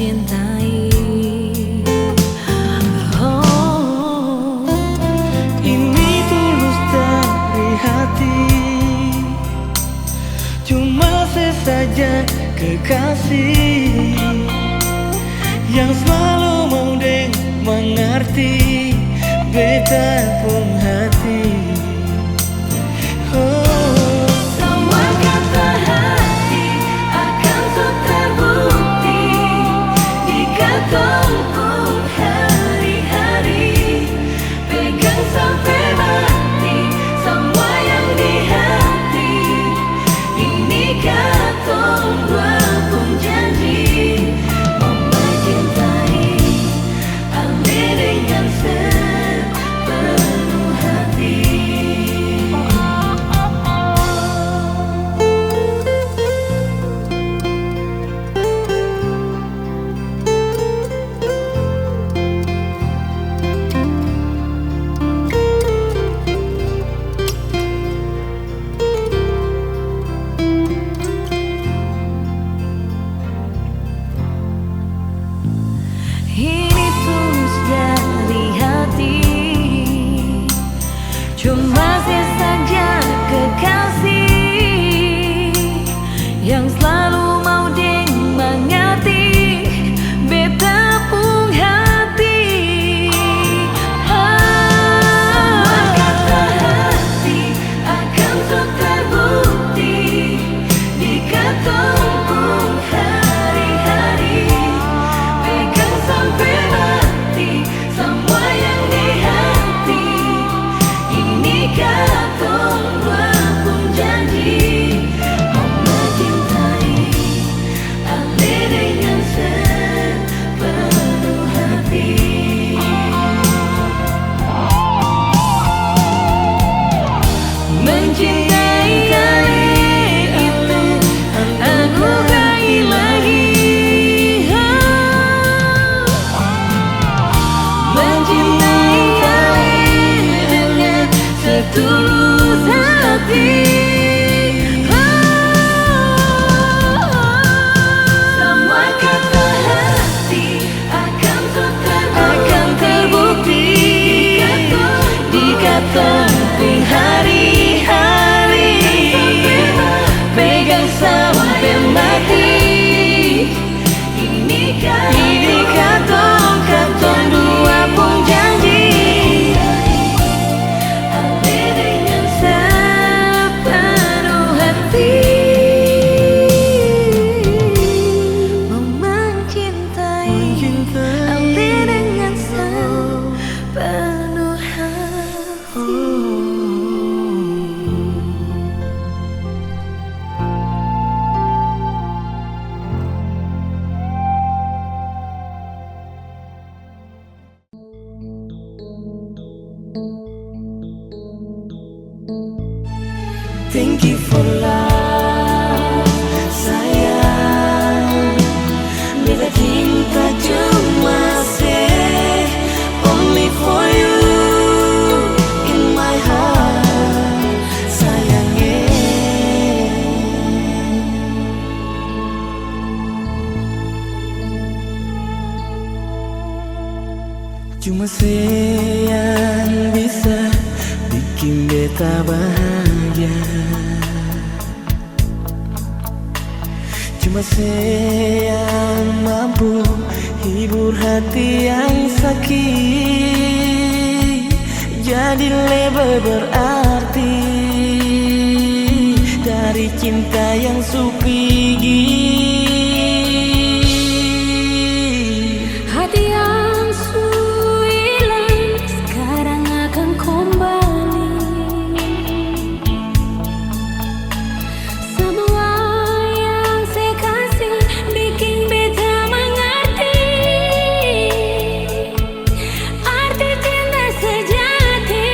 mencintai. Oh, ini tulus dari hati, cuma sesaja kekasih yang selalu mau deng mengerti beta pun hati. Oh, semua kata hati akan sok terbukti di kantongku hari-hari. Pegang sampai mati semua yang di hati. Ini katong dua pun janji mencintai Ale dengan sepenuh hati. Ini tulus dari hati, cuma sesaja kekasih yang selalu mau deng mengerti beta pun hati. Semua kata hati akan sok terbukti di kantongku hari-hari. Pegang sampai mati semua yang di hati. Ini katong dua pun janji mencintai Ale dengan sepenuh hati. Mencintai itu anugerah ilahi. Mencintai dengan setulus hati. Semua kata hati akan terbukti di kantongku hari-hari. Pegang sampai mati. Ini kantong dua pun janji Ale dengan sepenuh hati. Mencintai Ale dengan sepenuh hati. thank you for love, sayang. Beta cinta cuma say only for you in my heart, sayang. Cuma say yang bisa bikin beta bahagia. Cuma say yang mampu hibur hati yang sakit. Jadi lebih berarti dari cinta yang supigi. Hati yang hilang sekarang akan kembali. Semua yang saya kasih bikin beta mengerti arti cinta sejati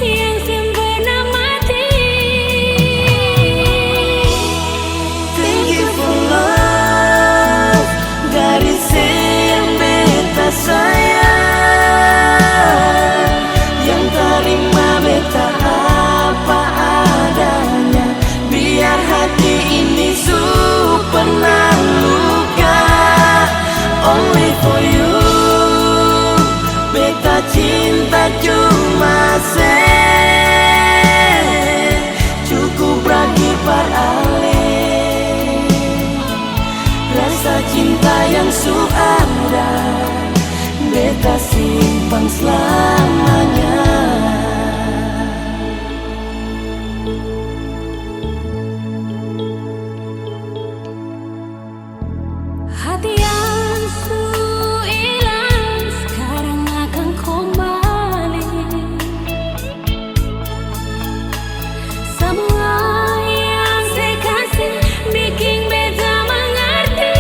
yang sempurna mati. selamanya. Hati yang hilang sekarang akan kembali. Semua yang saya kasih bikin beta mengerti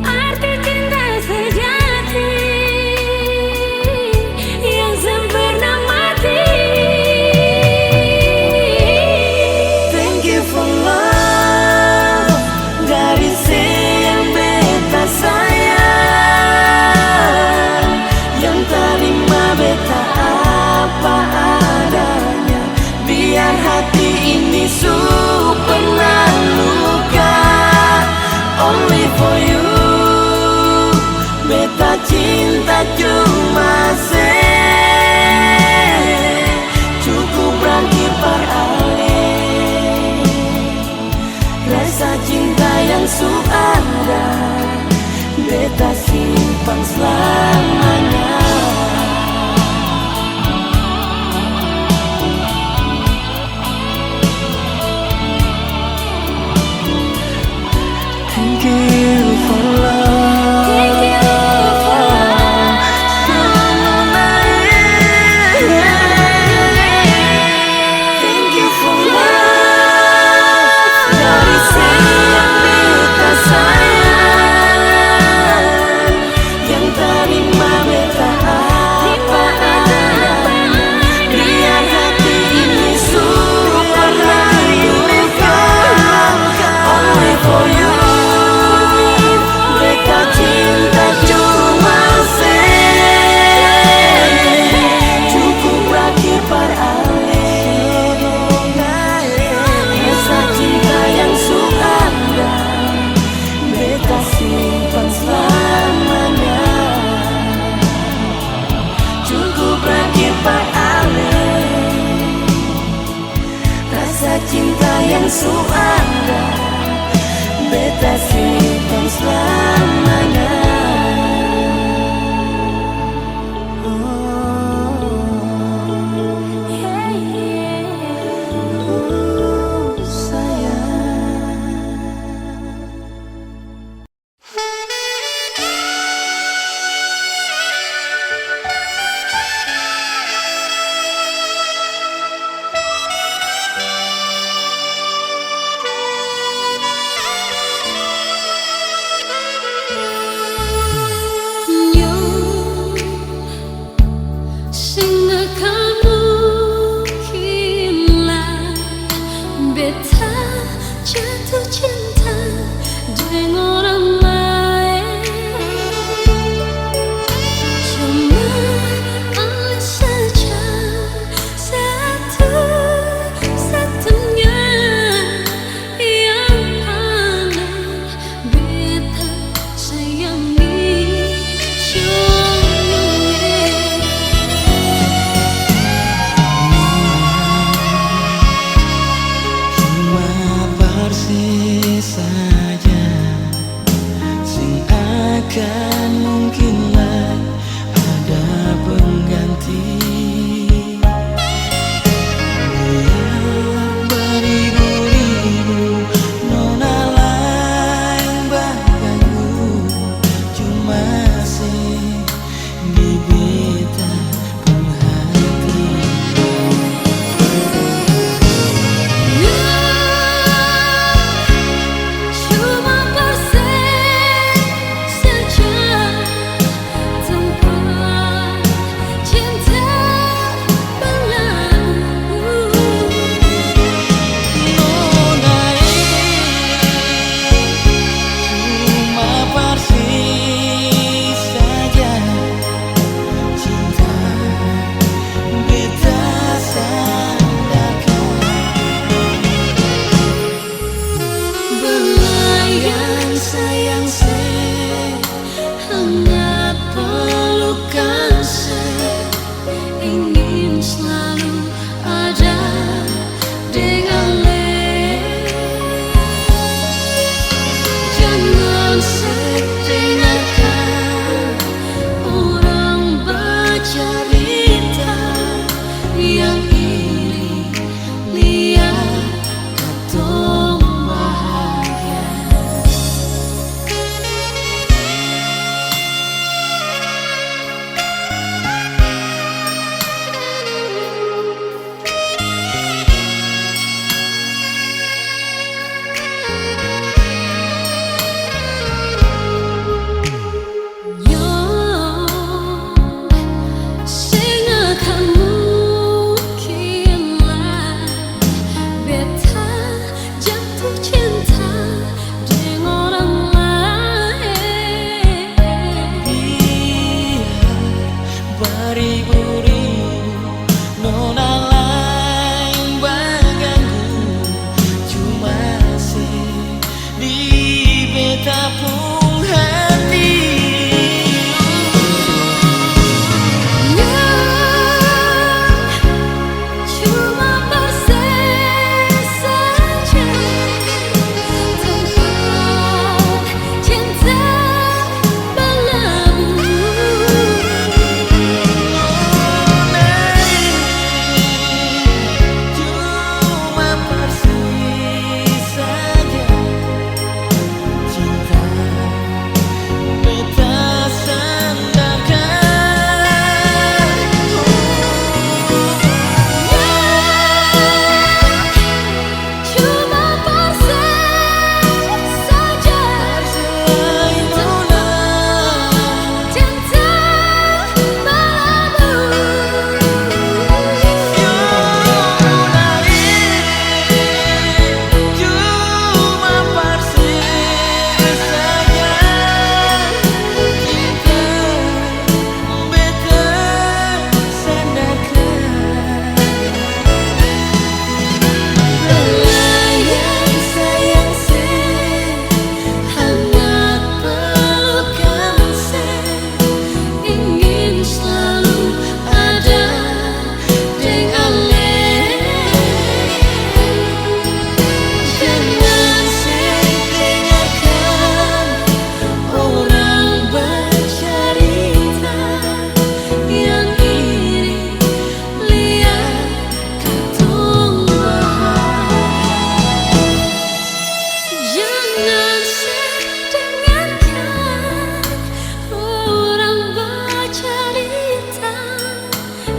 arti cinta sejati yang sempurna mati. Thank you for love dari yang beta sayang, yang terima beta apa adanya. Biar hati ini pernah luka, only for you. Beta cinta cuma cukup berkibar alih. Rasa cinta yang ada, beta simpan selamanya. Thank you for love. Thank you for love. Thank you for love dari yang beta sayang, yang terima beta apa adanya. Biar hati ini pernah luka, only for you. Beta cinta cuma cukup berkibar alih. Rasa cinta yang ada, beta simpan selamanya. Cukup berkibar alih. Rasa cinta yang ada, beta simpan selamanya.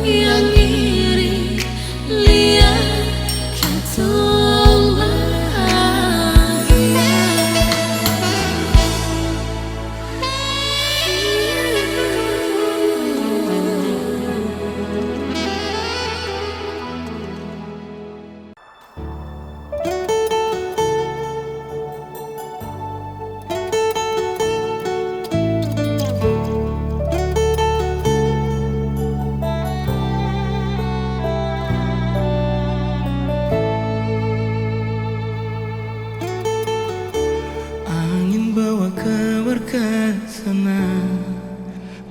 yang iri lihat katong bahagia. Angin bawa kabar ke sana,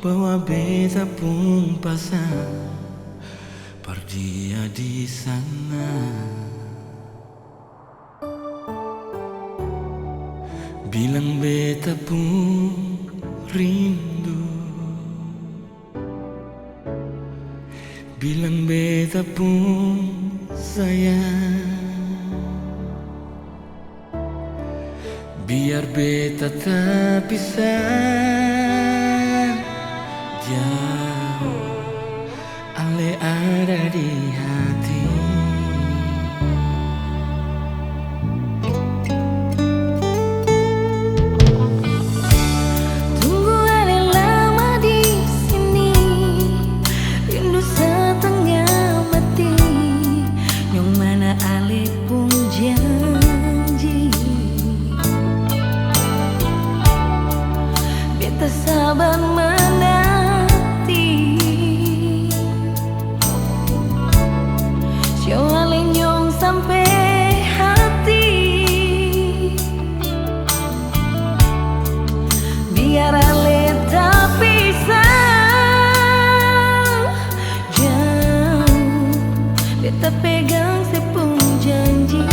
bawa beta pun pasang perdia di sana. Bilang beta pun rindu, bilang beta pun sayang. Biar beta tak pisah jauh, ale ada di hati. Tunggu ale lama di sini, rindu setengah mati. Yang mana ale pun janji, beta sabar menanti. Sio ale nyong sampai hati, biar ale tak pisah jauh, beta pegang sepung janji.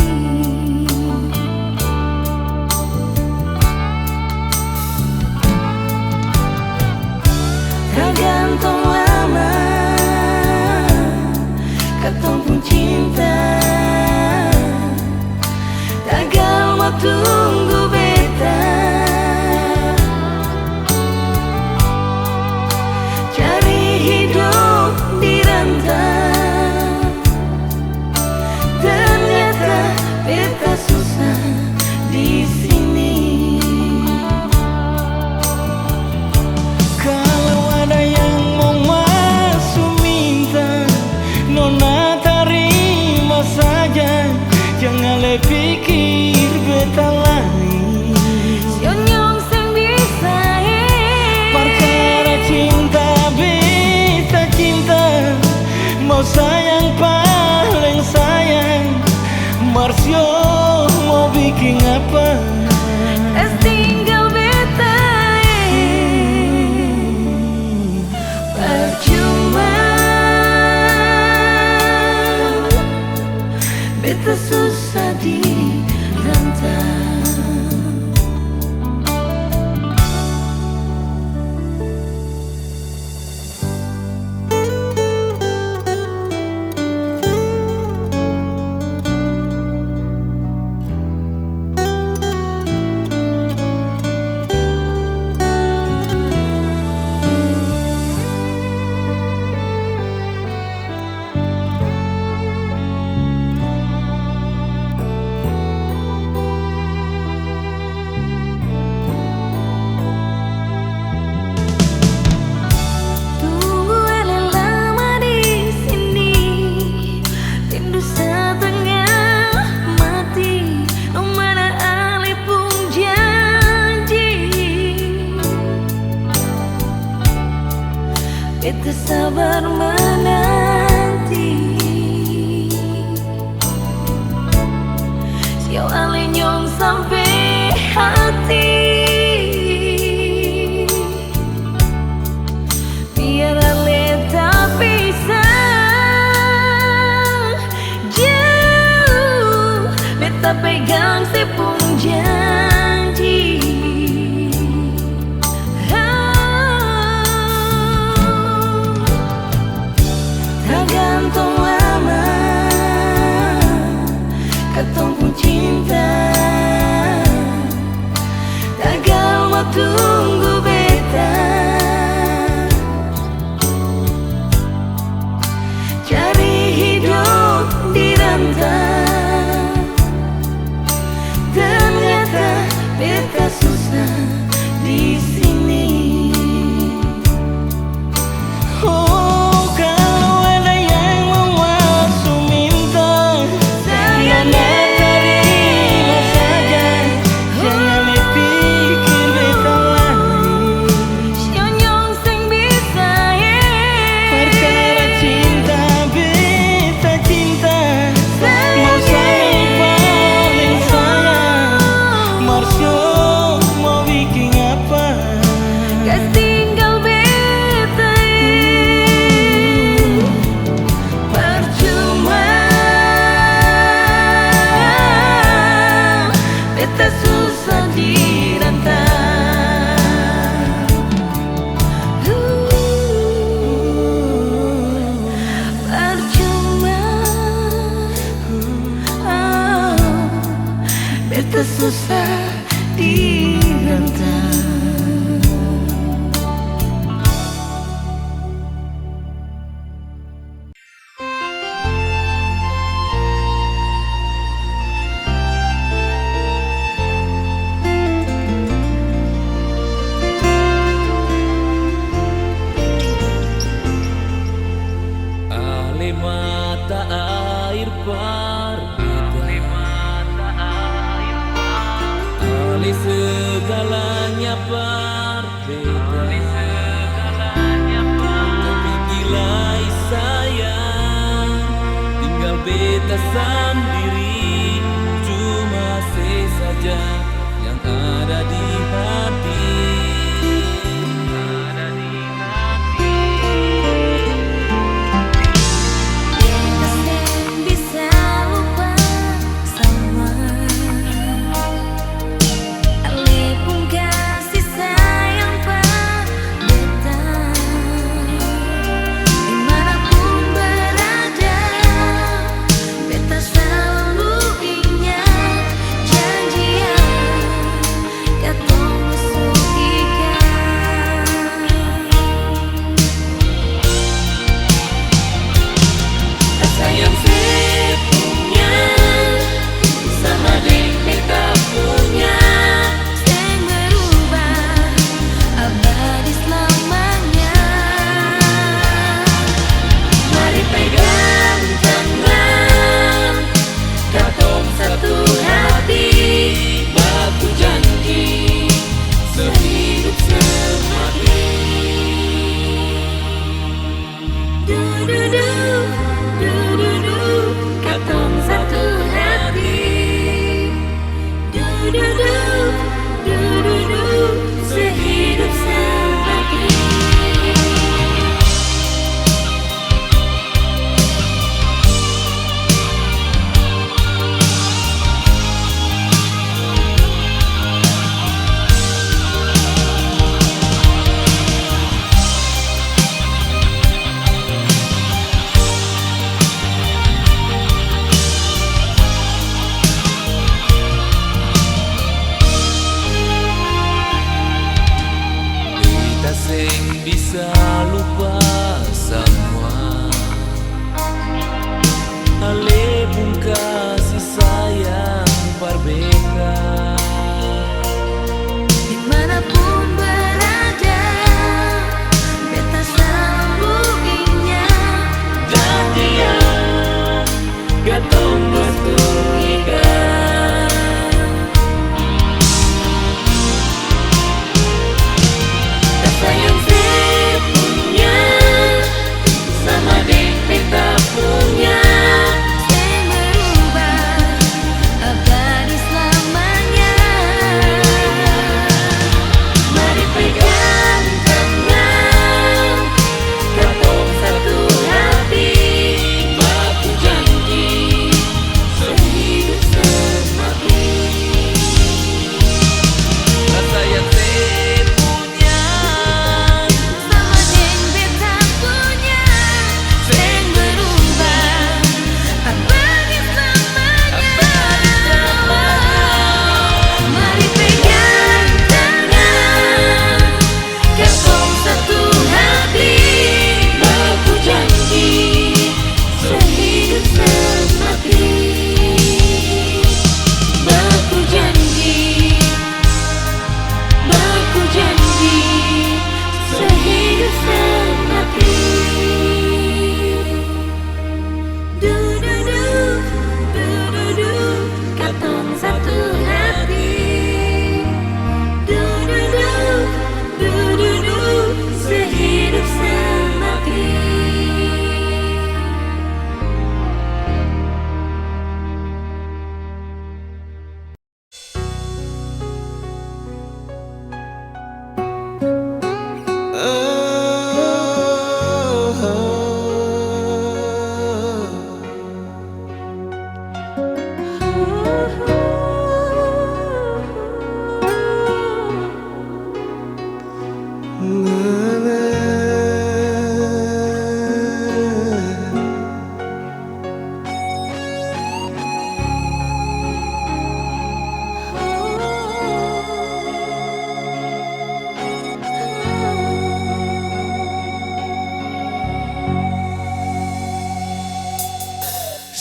Tergantung lama katong pun cinta, tagal mau tunggu beta. Cari hidup di rantau, ternyata beta susah di sini. Kalau ada yang mau masuk minta, nona terima saja. Jangan le pikir beta lain. Sio nyong seng bisa Perkara cinta beta cinta, mau sayang paling sayang. Marsio mau bikin apa? es tinggal beta percuma. Beta susah di rantau. Tunggu ele lama di sini, rindu setengah mati. Oh mana ale pun janji, beta sabar menanti. Sio ale nyong sampai hati, biar ale tak pisah jauh, beta pegang sepung janji. Tergantung lama katong pun cinta, susah direntang. Alih mata air alih segalanya berbeda. Tapi gilai sayang, tinggal beta sendiri, cuma saja yang ada di hati. Selalu ingat janjian, kata musuh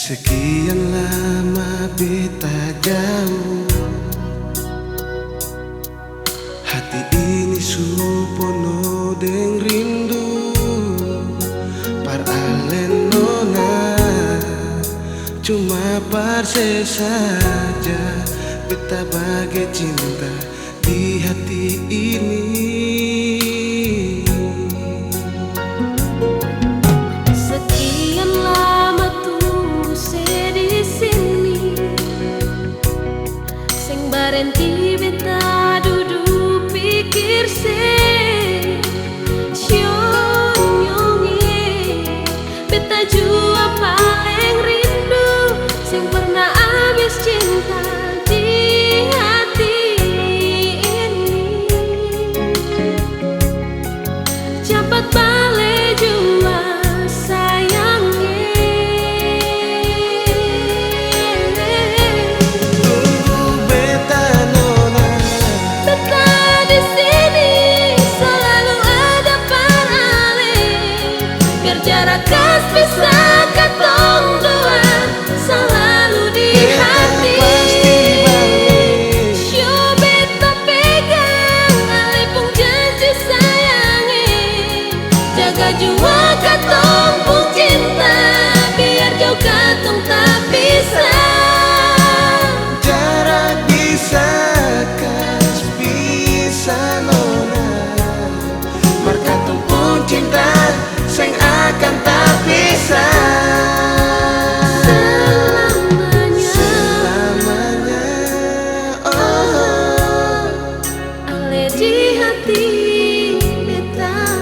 Sekian lama beta jauh, hati ini supono deng rindu. Paralen nona, cuma parse saja beta bagai cinta di hati ini. Barenti beta duduk pikir se nyonge beta jua paling rindu sing pernah habis cinta di hati ini. Cepat balik jua jarak kas bisa katong dua selalu di hati. Show beta pegang alipung janji sayangi, jaga jua katong pung cinta biar jauh katong tak bisa. Jarak bisa kas bisa nona, mar katong pun cinta sing akan tak bisa selamanya. Oh, ale di hati beta.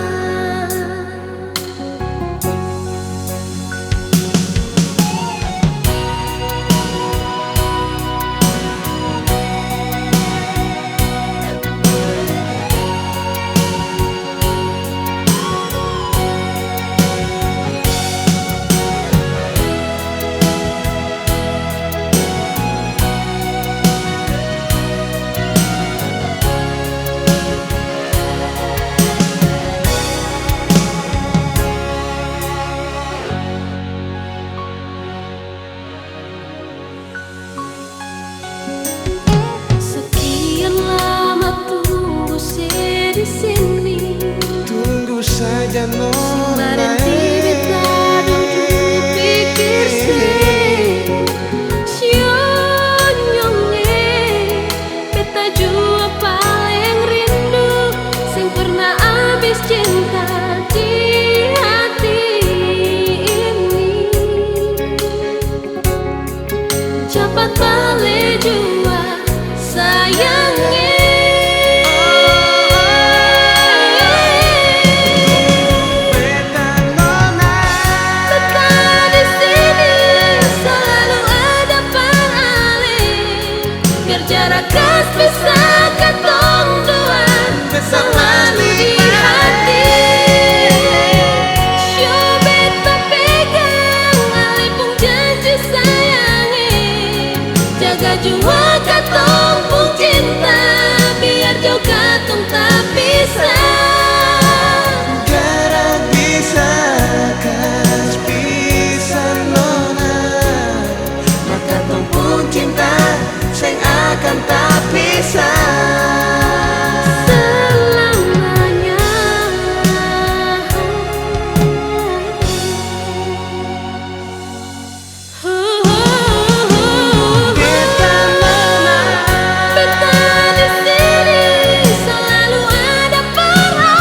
Di sini tunggu saja nona, barenti beta duduk pikir se nyonge beta jua paling rindu sing pernah habis cinta di hati ini. Cepat balik jua sayangnya. Jarak kas bisa katong dua selalu di hati. Show beta pegang alipung janji sayangi, jaga jua katong pung cinta biar jauh katong tak bisa. jarak bisa kas bisa nona, mar katong pun cinta sing akan tak bisa Selamanya. beta nona. Beta di sini selalu ada parah.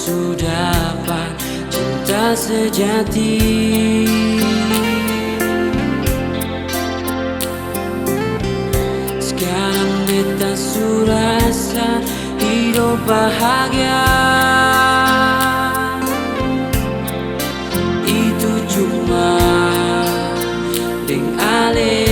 sudah dapat cinta sejati. Sekarang beta sudah rasa hidup bahagia. Itu cuma deng ale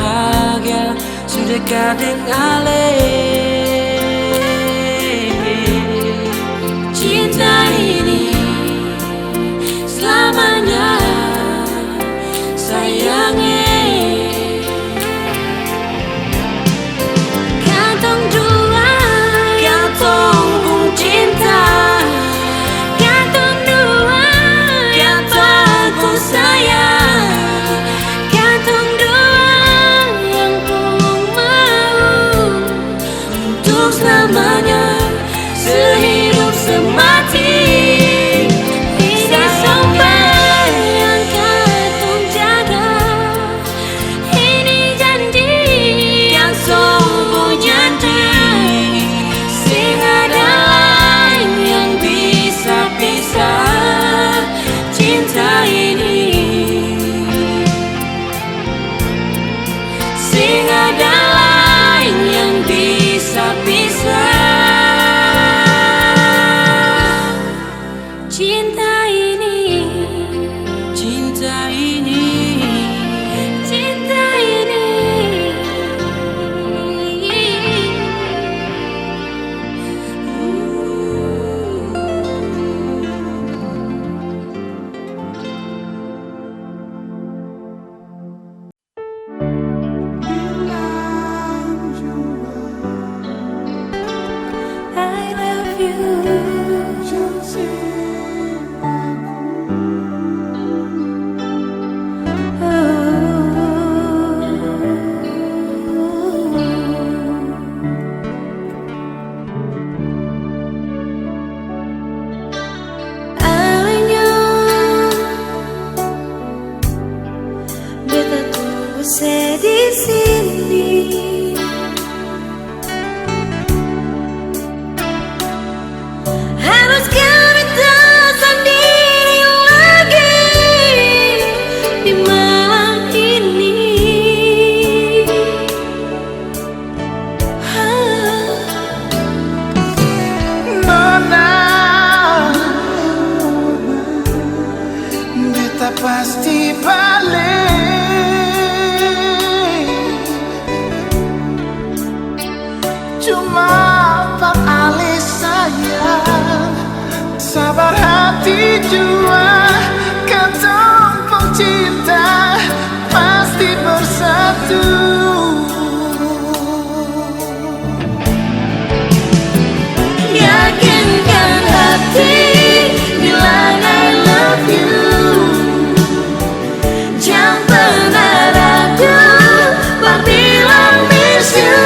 bahagia sudah kadang ale. Cinta ini selamanya sayangnya. Kantong dua, kantong pun cinta. Kantong dua, kantong pun sayang. Kantong selamanya, sehidup semati. Ini sampai yang kau jaga. Ini janji yang sungguh janji. Sing ada lain yang bisa pisah cinta ini. Sing ada lain yang bisa pisah cinta ini, cinta ini, cinta ini. I love you. Beta tunggu saya di sini. Haruskah beta sendiri lagi di malam ini? Nona, beta pasti balik. Cuma tak alis sayang, sabar hati jua kan tumpuk cinta pasti bersatu. Yakinkan hati, bilang I love you. Jangan pernah ragu, bilang miss you.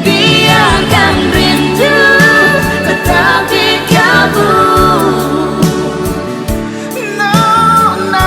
Biarkan rindu tetap di kalbu. No, no,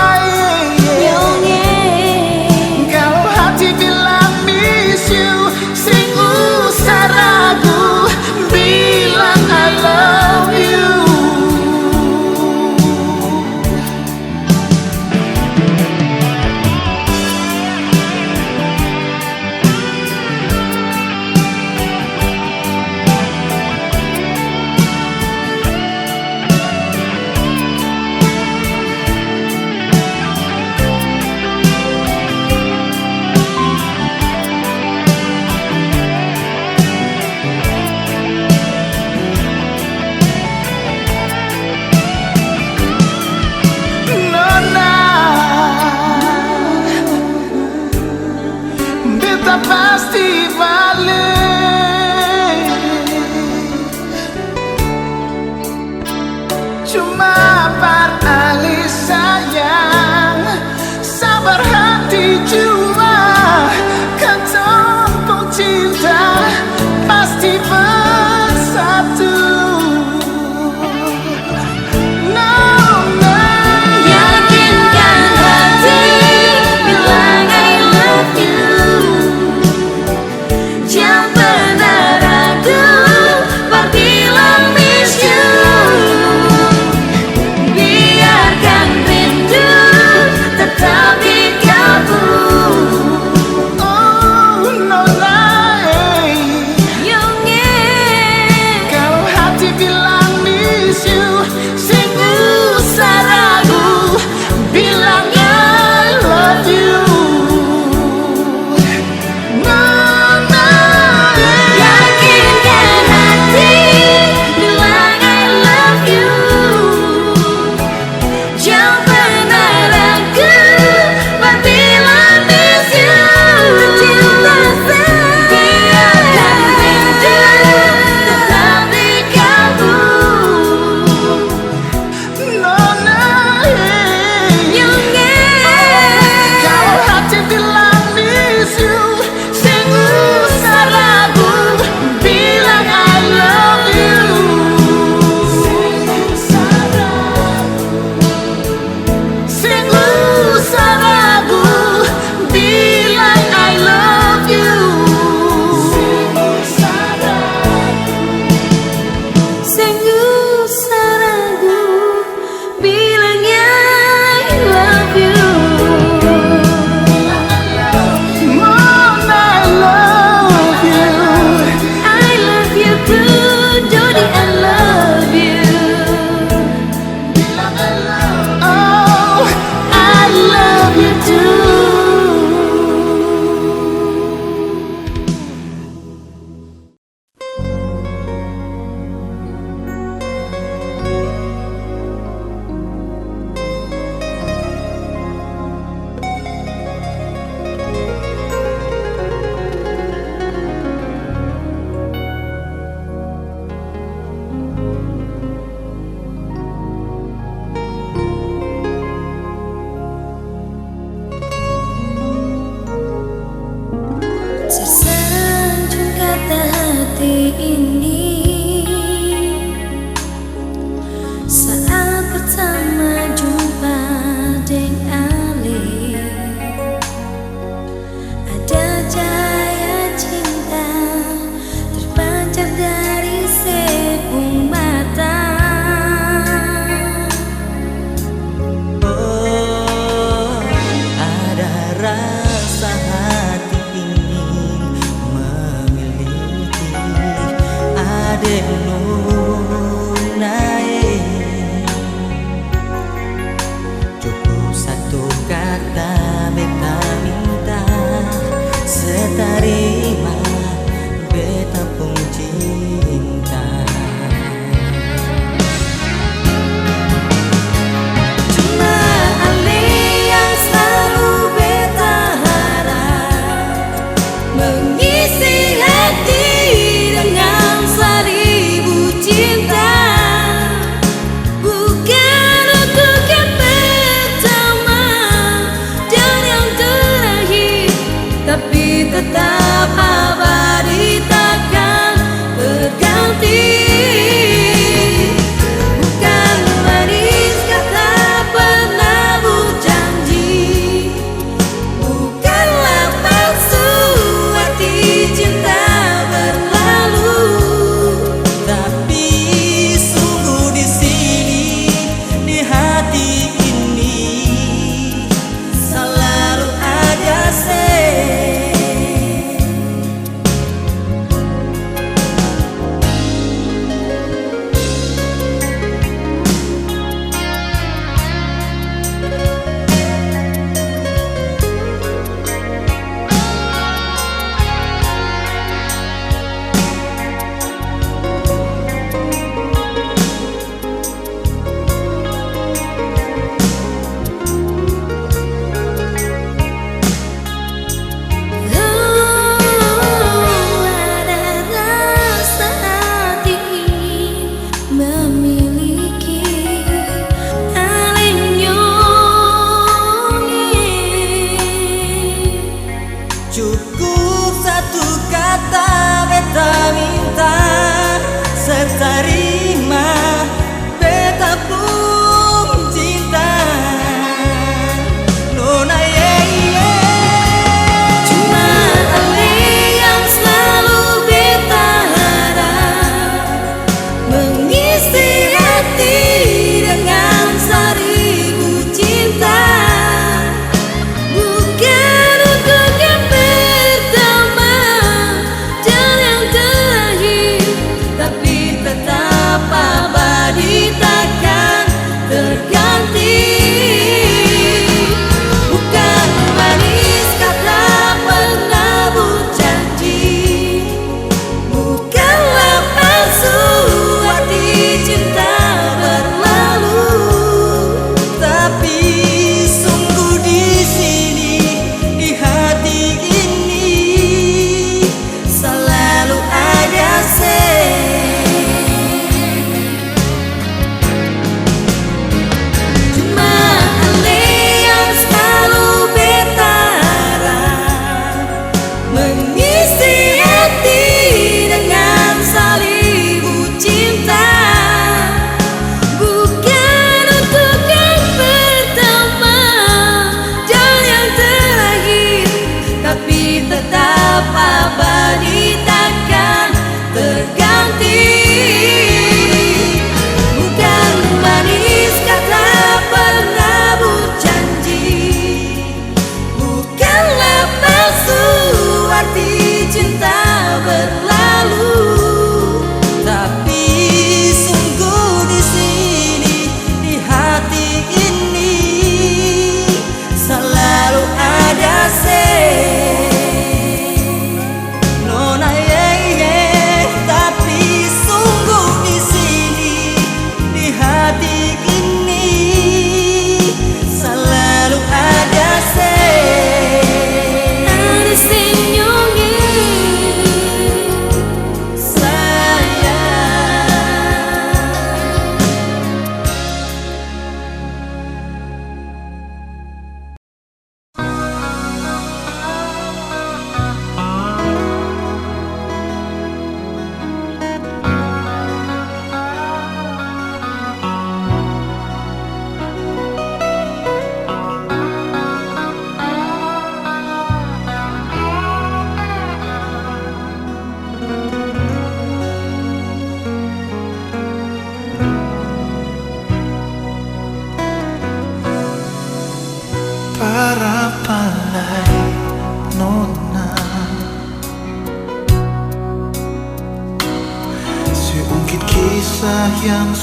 yang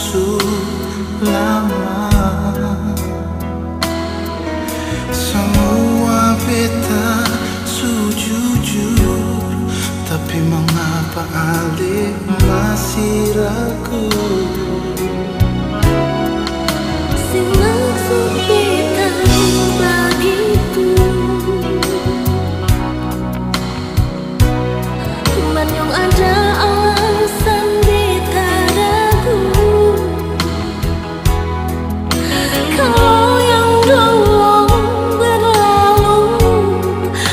lama. Semua beta sujujur, tapi mengapa Ali masih ragu? Si maksud beta begitu, Manyong ada alasan beta ragu. Kalau yang dulu berlalu,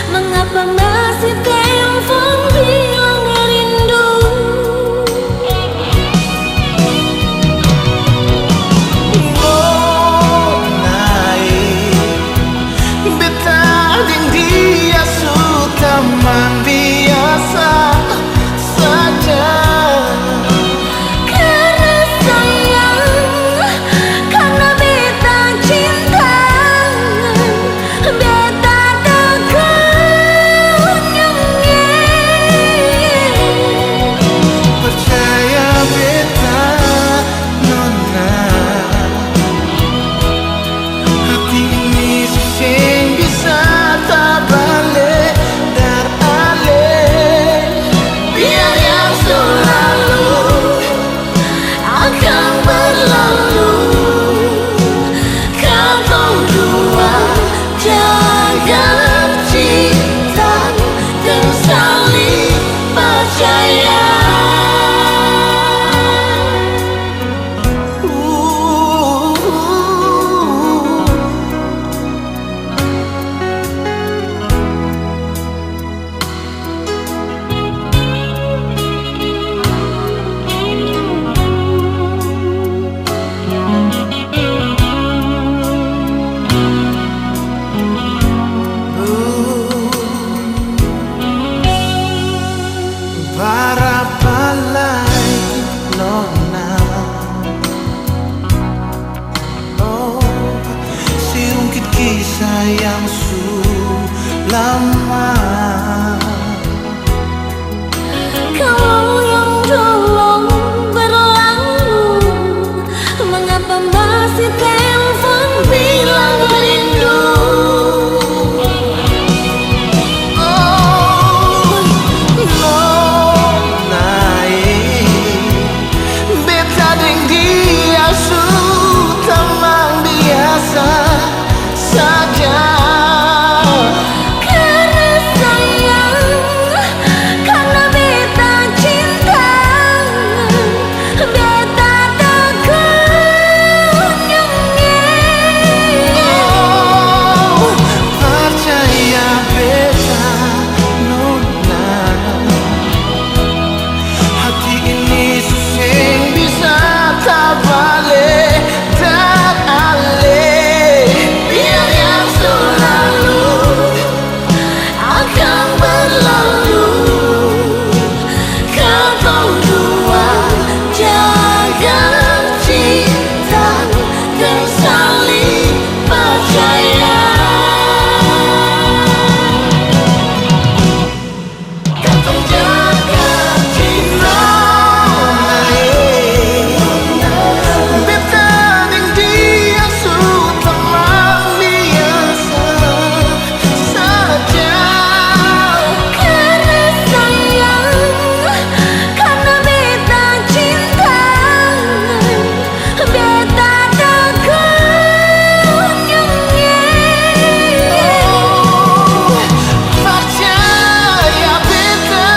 mengapa masih telepon bilang rindu? Oh naik beta ding dia teman biasa saja. Karena sayang, karena beta cinta, beta terkenyangnya. Percaya beta nona, hati ini sing bisa tak balik dar alih. Biar yang selalu akan berlalu, kau dua jaga cinta dan saling percaya. Para palay nona, oh siungkit kisah yang lama. Kalau yang dulu berlalu, mengapa masih telepon bilang rindu? Oh nona, beta ding dia teman biasa saja. Karena sayang, karena beta cinta, beta terkenyangnya. Oh percaya beta nona, hati ini sing bisa tak balik dan alih. Biar yang selalu akan berlalu, kau dua jaga cinta dan saling percaya. Kau jaga cinta. Beta ding dia teman biasa saja. Karena sayang, karena beta cinta, beta terkenyangnya. Percaya beta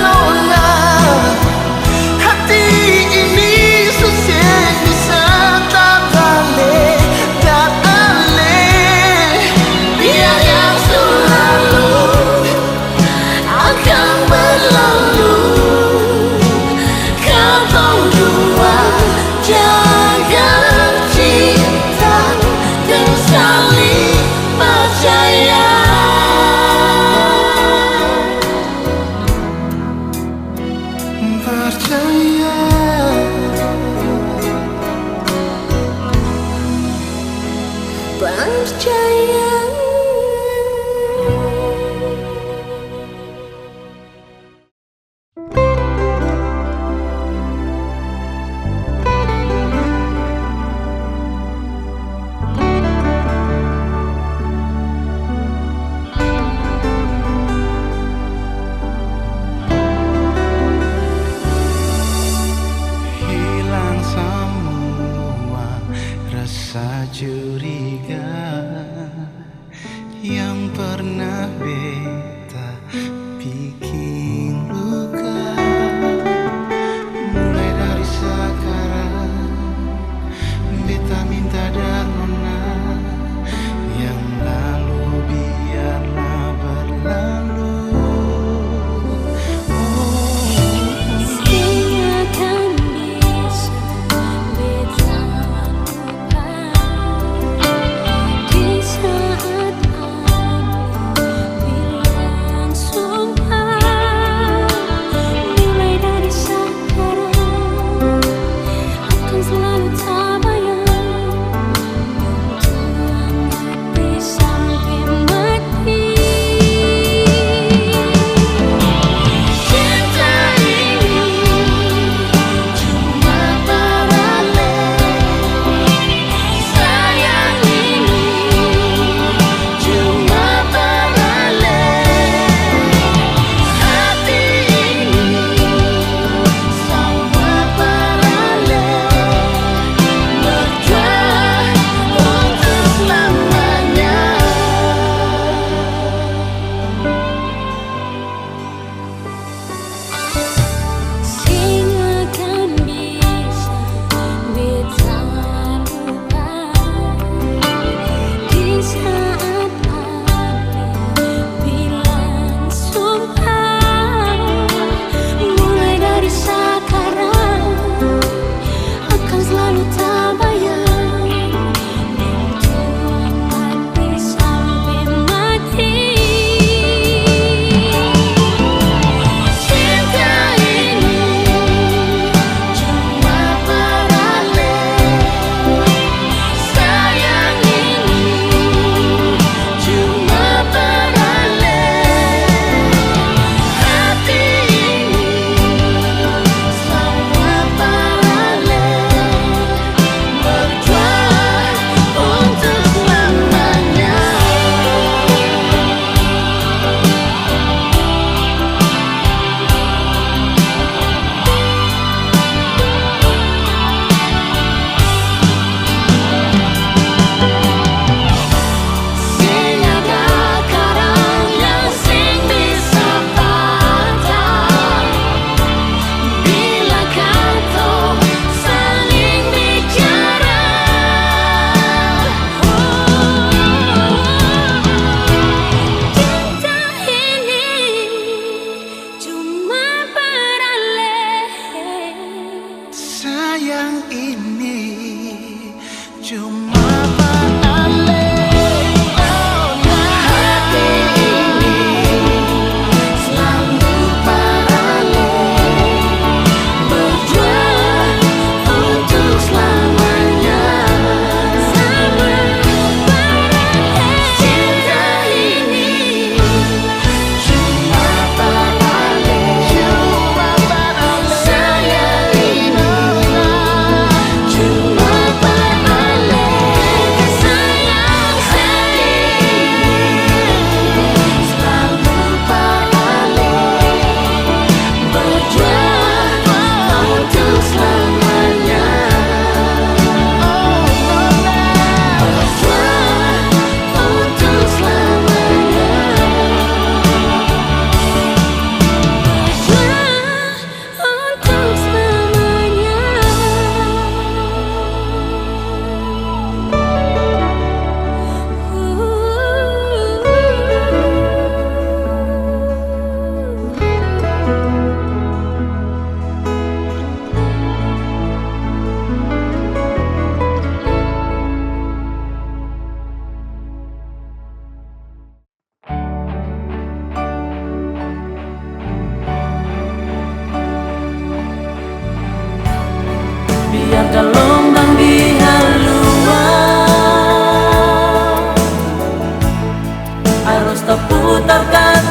nona, hati ini susah bisa tak balik dan alih. Biar yang selalu akan berlalu, kau dua jaga cinta dan saling percaya. Percaya. Percaya.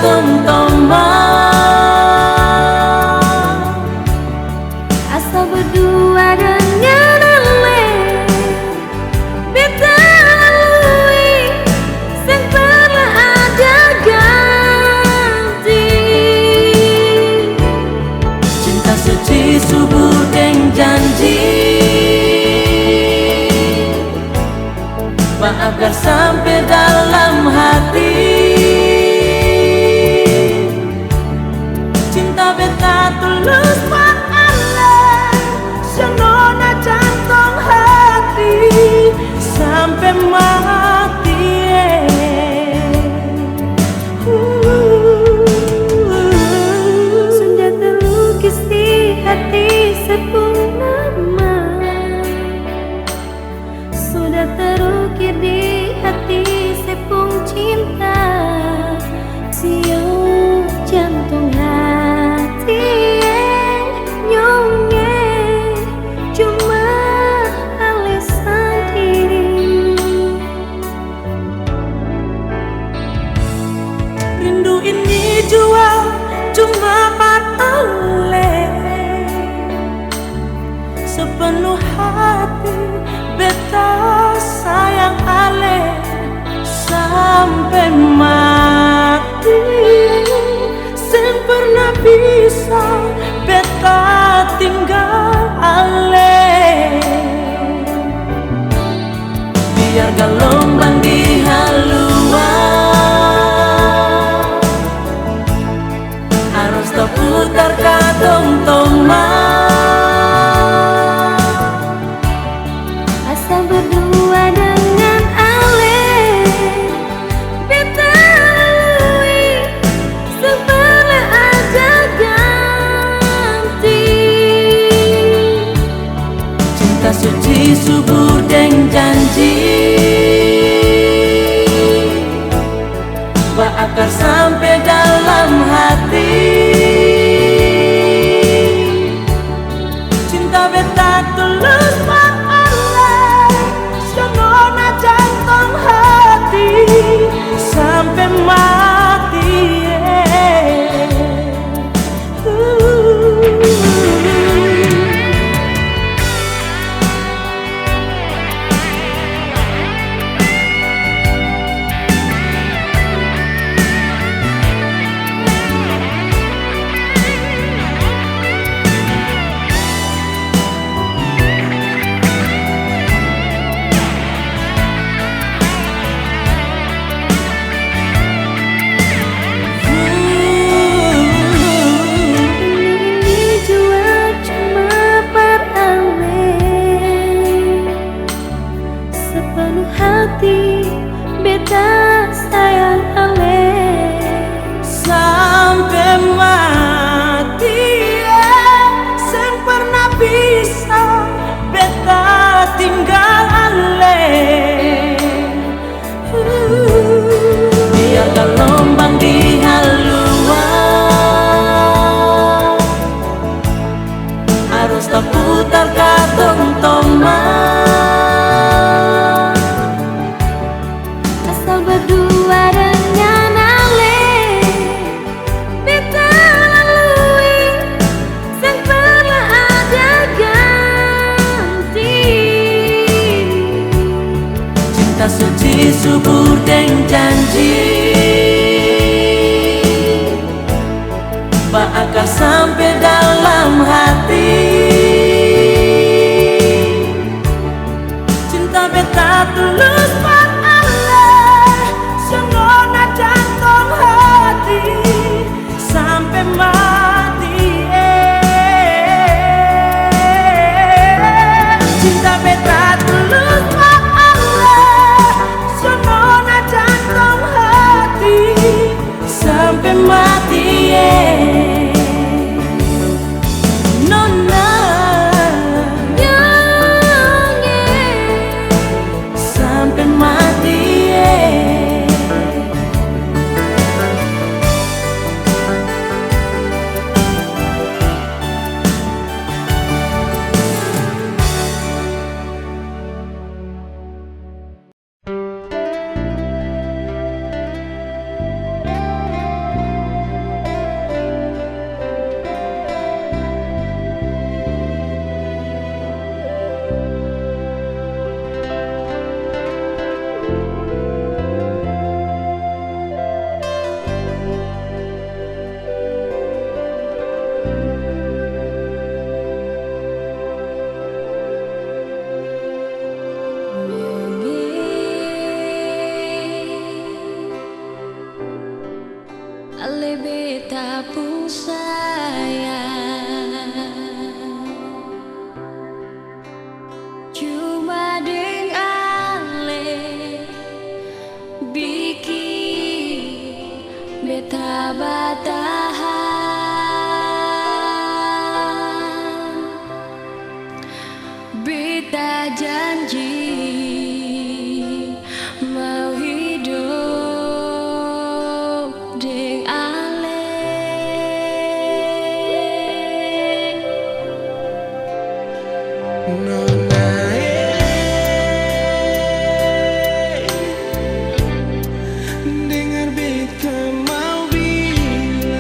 toma asal berdua dengan Ale beta lalui sang pernah ada ganti cinta suci subur deng janji agar sampai dalam hati cinta beta tulus buat Allah senona jantung hati sampai mati sudah terlukis di hati sepurnama sudah terukir di hati sepung cinta siu jantung hati nyongnya cuma Ale sendiri rindu ini jua cuma part Ale sepenuh hati beta sayang Ale sampai mati sen pernah bisa beta tinggal Ale biar gelombang di haluan harus terputar kadong toma berdua dengan Ale beta lalui sebelah ada ganti cinta suci subur deng janji berakar sampai dalam hati cinta beta tulus sampai mati hati beta sayang Ale sampai mati sen pernah bisa beta tinggal Ale biar gelombang di haluan harus terputar kadong toma berdua dengan Ale beta lalui sang pernah ada ganti cinta suci subur deng janji berakar sampai dalam hati cinta beta tulus jantung hati sampai mati cinta beta tulus buat Allah senona jantung hati sampai mati beta pun sayang, cuma deng ale bikin beta batahan. Beta janji mau hidup deng ale. Nona dengar beta mau bilang,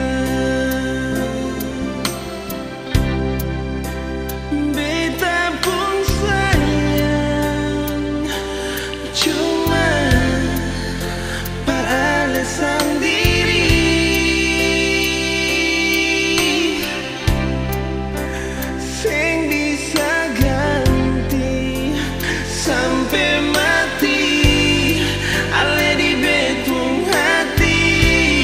beta pun sayang, cuma alasan diri sing bisa ganti sampai mati ale di betung hati.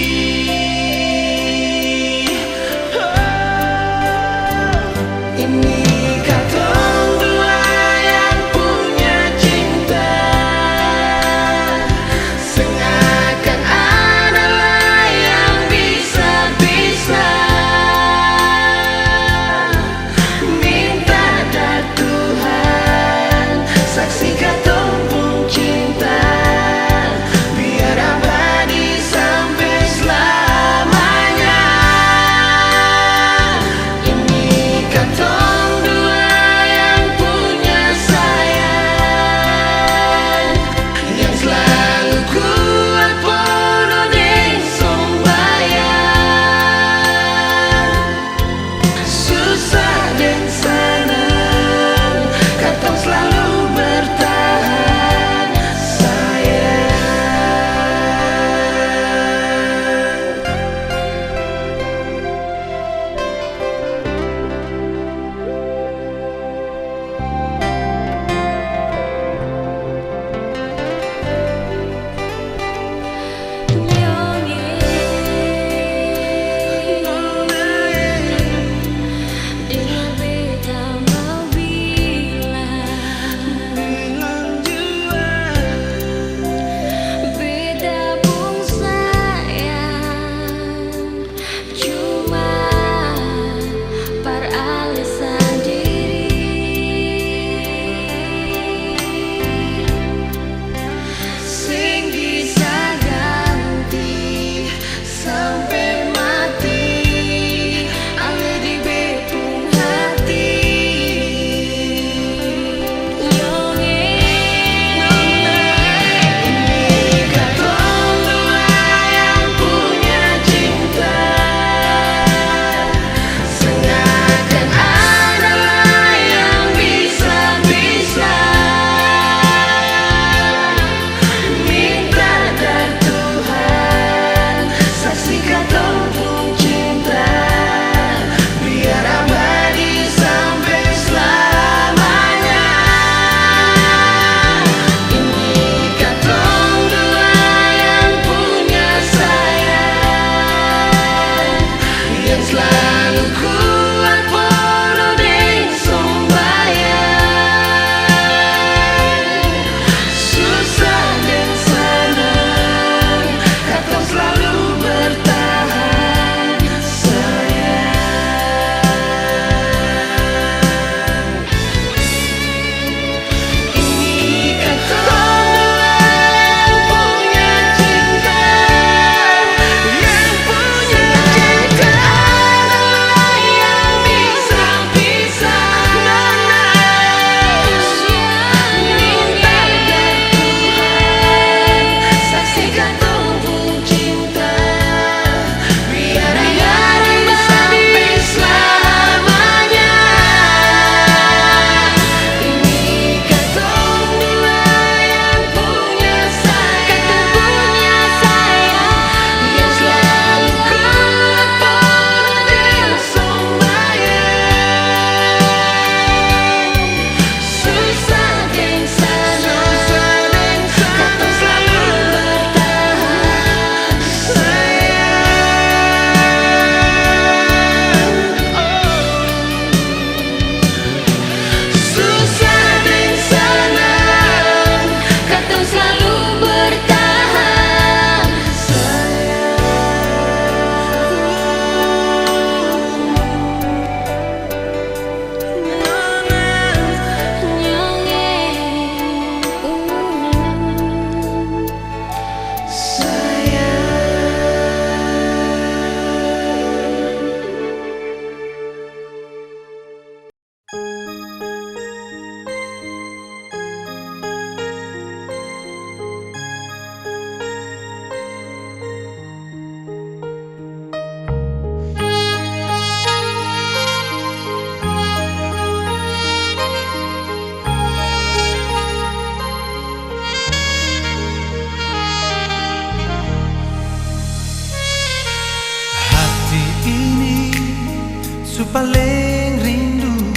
Su paling rindu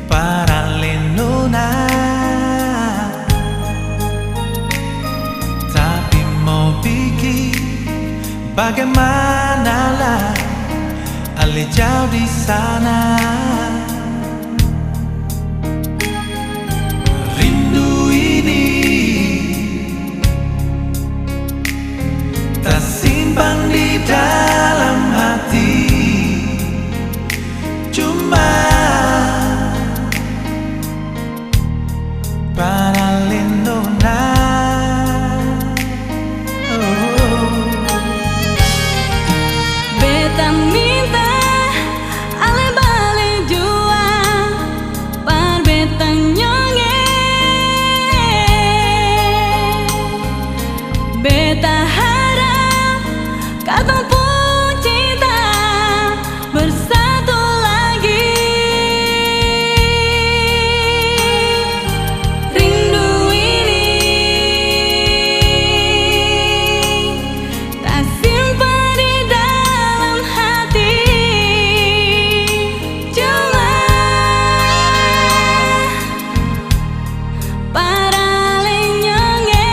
para Lenona, tapi mau pikir bagaimanalah Ale jauh di sana. Rindu ini tak simpan di dalam hati, cuma para Lenona. Beta minta ale balik jua par beta nyonge. Beta harap kata pun cinta bersatu lagi. Rindu ini tak simpan di dalam hati, cuma para lenyonge.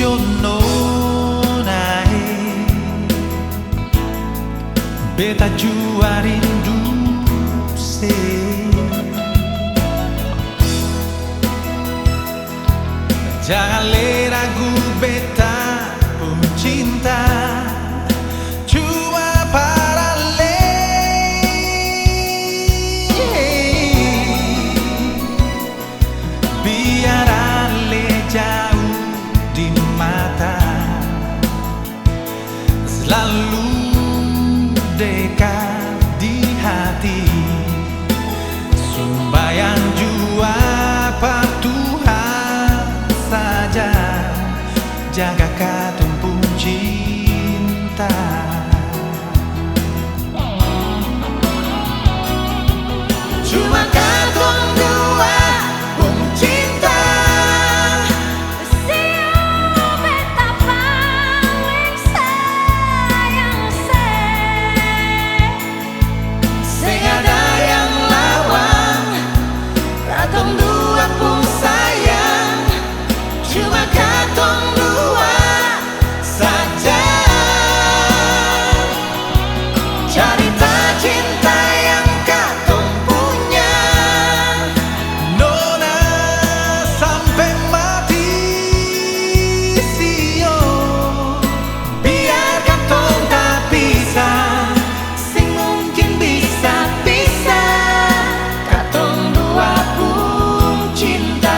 Siono nae beta jua rindu se jangan le ragu beta pun cinta cuma para le biar ale jauh di mata selalu dekat di hati sembayang jua par Tuhan saja jaga katumpung cinta cuma katong dua pun cinta Sio beta paling sayang se sing ada yang lawan katong dua pun sayang cuma katong dua saja cerita cinta yang katong punya nona sampai mati sio biar katong tak pisah sing mungkin bisa pisah katong dua pun cinta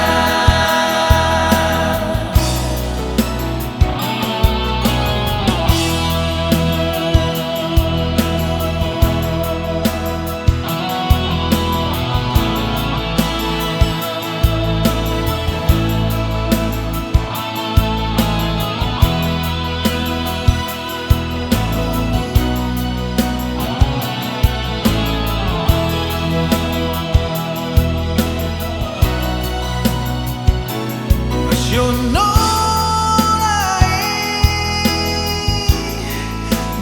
Siono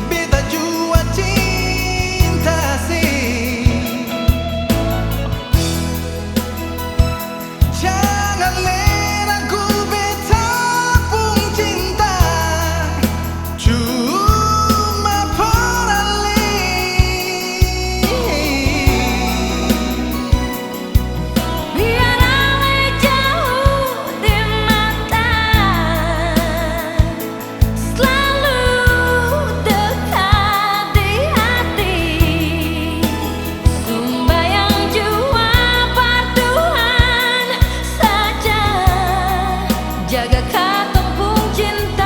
beta jua cinta sih jangan le ragu beta pun cinta cuma para le biar ale jauh di mata selalu dekat di hati sembayang jua par Tuhan saja jaga katong pun cinta